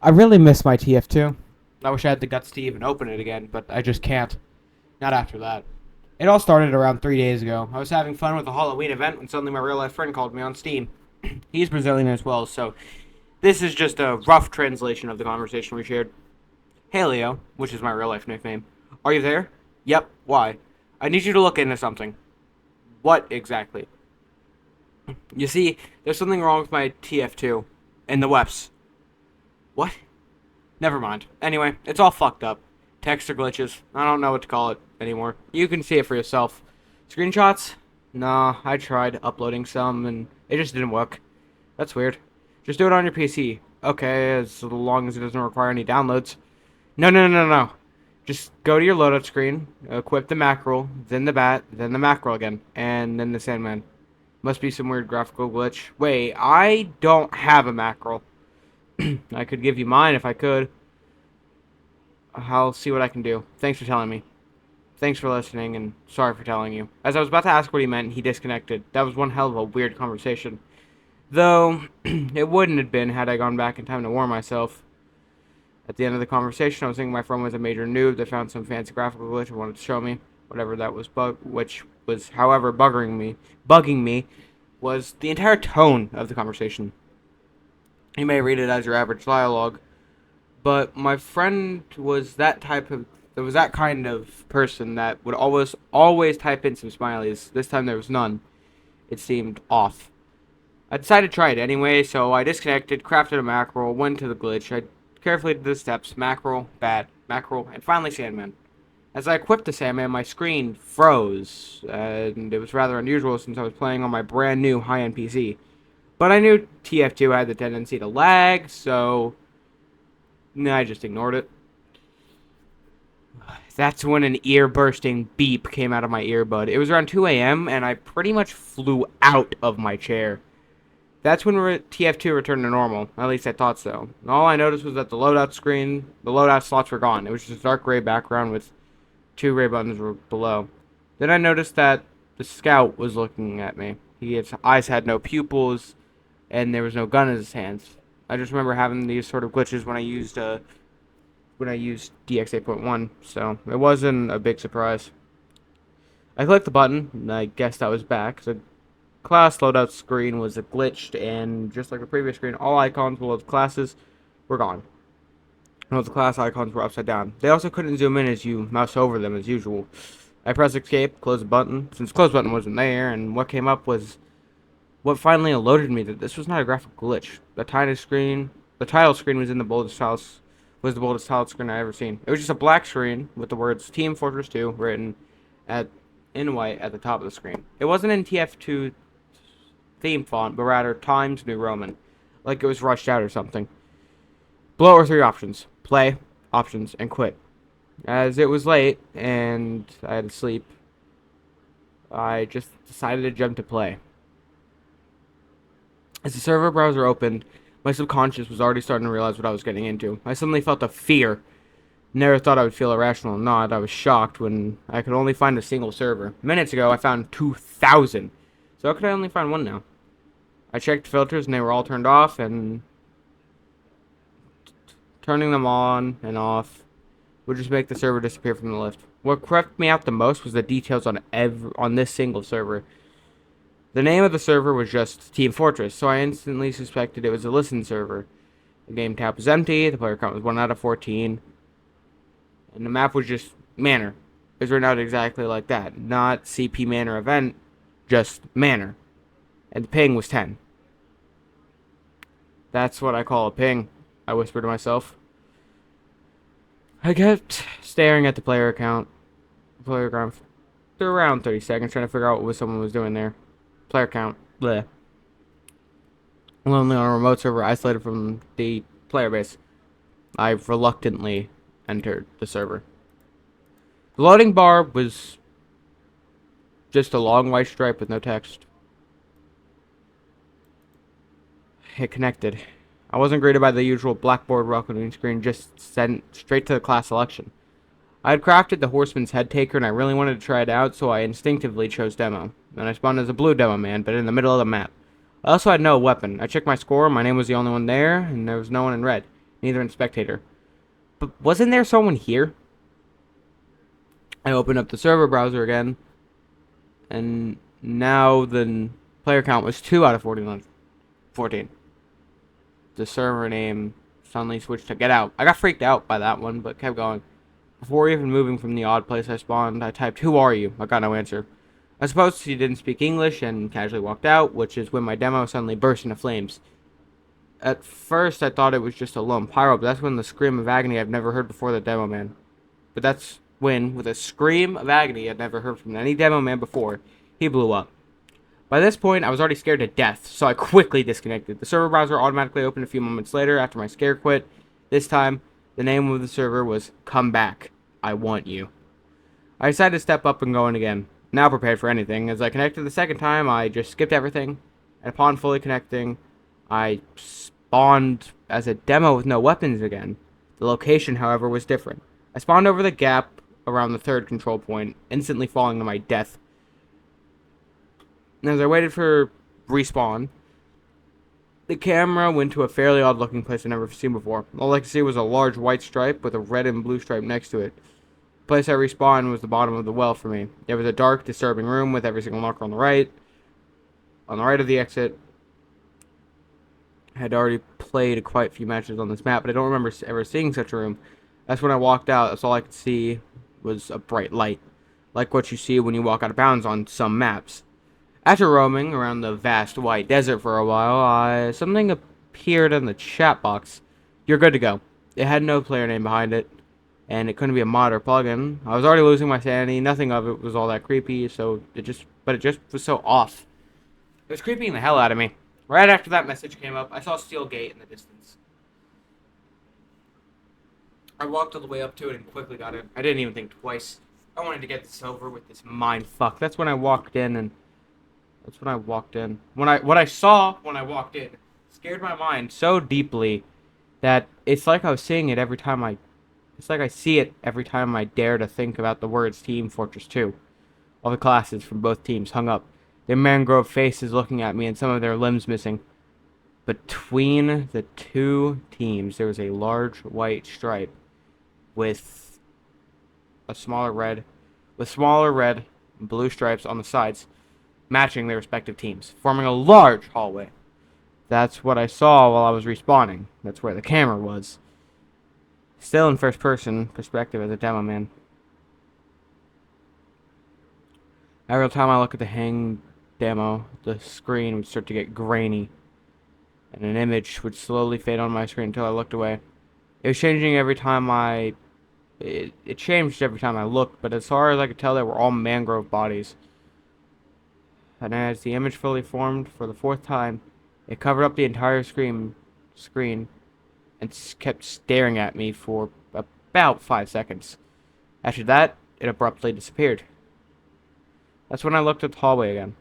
I really miss my TF2. I wish I had the guts to even open it again, but I just can't. Not after that. It all started around 3 days ago. I was having fun with a Halloween event when suddenly my real life friend called me on Steam. He's Brazilian as well, so this is just a rough translation of the conversation we shared. Hey Leo, which is my real life nickname. Are you there? Yep. Why? I need you to look into something. What exactly? You see, there's something wrong with my TF2 and the WEPs. What? Never mind. Anyway, it's all fucked up. Texture glitches. I don't know what to call it anymore. You can see it for yourself. Screenshots? Nah, I tried uploading some and it just didn't work. That's weird. Just do it on your PC. Okay, as long as it doesn't require any downloads. No, no, no, no, no. Just go to your loadout screen, equip the mackerel, then the bat, then the mackerel again, and then the Sandman. Must be some weird graphical glitch. Wait, I don't have a mackerel. I could give you mine if I could. I'll see what I can do. Thanks for telling me. Thanks for listening, and sorry for telling you. As I was about to ask what he meant, he disconnected. That was one hell of a weird conversation. Though, it wouldn't have been had I gone back in time to warn myself. At the end of the conversation, I was thinking my friend was a major noob that found some fancy graphical glitch and wanted to show me. Whatever that was, which was, however, bugging me, was the entire tone of the conversation. You may read it as your average dialogue, but my friend was that kind of person that would always type in some smileys. This time there was none. It seemed off. I decided to try it anyway, so I disconnected, crafted a mackerel, went to the glitch. I carefully did the steps: mackerel, bat, mackerel, and finally Sandman. As I equipped the Sandman, my screen froze, and it was rather unusual since I was playing on my brand new high-end PC. But I knew TF2 had the tendency to lag, so I just ignored it. That's when an ear-bursting beep came out of my earbud. It was around 2 a.m., and I pretty much flew out of my chair. That's when TF2 returned to normal. At least I thought so. All I noticed was that the loadout slots were gone. It was just a dark gray background with two gray buttons below. Then I noticed that the scout was looking at me. His eyes had no pupils, and there was no gun in his hands. I just remember having these sort of glitches when I used DX 8.1, so it wasn't a big surprise. I clicked the button, and I guessed I was back. The class loadout screen was glitched, and just like the previous screen, all icons below the classes were gone. Well, the class icons were upside down. They also couldn't zoom in as you mouse over them as usual. I pressed escape, closed the button, since close button wasn't there, and what came up was what finally alerted me that this was not a graphical glitch. The title screen was in the boldest tiles, was the boldest title screen I ever seen. It was just a black screen with the words Team Fortress 2 written in white at the top of the screen. It wasn't in TF2 theme font, but rather Times New Roman, like it was rushed out or something. Below were three options: play, options, and quit. As it was late and I had to sleep, I just decided to jump to play. As the server browser opened, my subconscious was already starting to realize what I was getting into. I suddenly felt a fear. Never thought I would feel irrational or not. I was shocked when I could only find a single server. Minutes ago, I found 2,000. So how could I only find one now? I checked filters and they were all turned off, and turning them on and off would just make the server disappear from the list. What crept me out the most was the details on this single server. The name of the server was just Team Fortress, so I instantly suspected it was a listen server. The game tab was empty, the player count was 1 out of 14, and the map was just Manor. It was written out exactly like that. Not CP Manor event, just Manor. And the ping was 10. That's what I call a ping, I whispered to myself. I kept staring at the player account, for around 30 seconds, trying to figure out what someone was doing there. Player count, bleh. Lonely on a remote server, isolated from the player base. I reluctantly entered the server. The loading bar was just a long white stripe with no text. It connected. I wasn't greeted by the usual blackboard welcoming screen, just sent straight to the class selection. I had crafted the Horseman's Head Taker, and I really wanted to try it out, so I instinctively chose Demo. Then I spawned as a blue Demo man, but in the middle of the map. I also had no weapon. I checked my score, my name was the only one there, and there was no one in red. neither in spectator. But wasn't there someone here? I opened up the server browser again, and now the player count was 2 out of 49. 14. The server name suddenly switched to get out. I got freaked out by that one, but kept going. Before even moving from the odd place I spawned, I typed, "Who are you?" I got no answer. I suppose he didn't speak English and casually walked out, which is when my demo suddenly burst into flames. At first, I thought it was just a lone pyro, but that's when the scream of agony I've never heard before the demo man. But that's when, with a scream of agony I'd never heard from any demo man before, he blew up. By this point, I was already scared to death, so I quickly disconnected. The server browser automatically opened a few moments later after my scare quit. This time, the name of the server was Come Back. I Want You. I decided to step up and go in again, now prepared for anything. As I connected the second time, I just skipped everything, and upon fully connecting, I spawned as a demo with no weapons again. The location, however, was different. I spawned over the gap around the third control point, instantly falling to my death. And as I waited for respawn, the camera went to a fairly odd looking place I'd never seen before. All I could see was a large white stripe with a red and blue stripe next to it. The place I respawned was the bottom of the well for me. It was a dark, disturbing room with every single marker on the right. On the right of the exit, I had already played quite a few matches on this map, but I don't remember ever seeing such a room. That's when I walked out. That's all I could see was a bright light, like what you see when you walk out of bounds on some maps. After roaming around the vast white desert for a while, something appeared in the chat box. "You're good to go." It had no player name behind it, and it couldn't be a mod or plugin. I was already losing my sanity. Nothing of it was all that creepy, but it just was so off. It was creeping the hell out of me. Right after that message came up, I saw a steel gate in the distance. I walked all the way up to it and quickly got in. I didn't even think twice. I wanted to get this over with, this mind fuck. That's when I walked in. What I saw when I walked in scared my mind so deeply that it's like I was seeing it every time it's like I see it every time I dare to think about the words Team Fortress 2. All the classes from both teams hung up, their mangrove faces looking at me and some of their limbs missing. Between the two teams, there was a large white stripe with smaller red and blue stripes on the sides, matching their respective teams, forming a large hallway. That's what I saw while I was respawning. That's where the camera was. Still in first person perspective as a demo man. Every time I look at the hang demo, the screen would start to get grainy, and an image would slowly fade on my screen until I looked away. It was changing every time it changed every time I looked, but as far as I could tell, they were all mangrove bodies. And as the image fully formed for the fourth time, it covered up the entire screen and kept staring at me for about 5 seconds. After that, it abruptly disappeared. That's when I looked at the hallway again.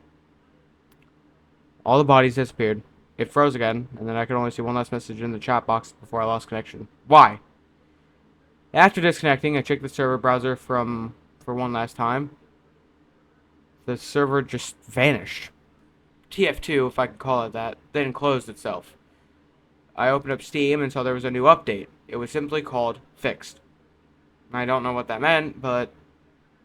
All the bodies disappeared. It froze again, and then I could only see one last message in the chat box before I lost connection. Why? After disconnecting, I checked the server browser for one last time. The server just vanished. Tf2, if I can call it that, then closed itself. I opened up Steam and saw there was a new update. It was simply called Fixed. I don't know what that meant, but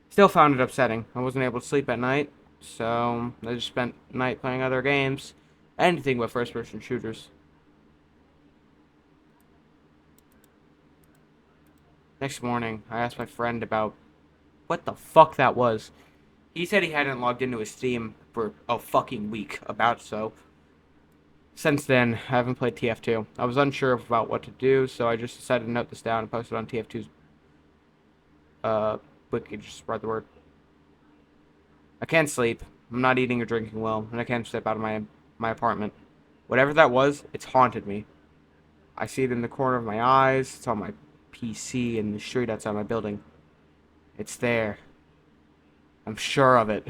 still found it upsetting. I wasn't able to sleep at night, so I just spent the night playing other games. Anything but first-person shooters. Next morning, I asked my friend about what the fuck that was. He said he hadn't logged into his Steam for a fucking week, about so. Since then, I haven't played Tf2. I was unsure about what to do, so I just decided to note this down and post it on Tf2's wiki, just spread the word. I can't sleep. I'm not eating or drinking well, and I can't step out of my apartment. Whatever that was, it's haunted me. I see it in the corner of my eyes. It's on my PC in the street outside my building. It's there. I'm sure of it.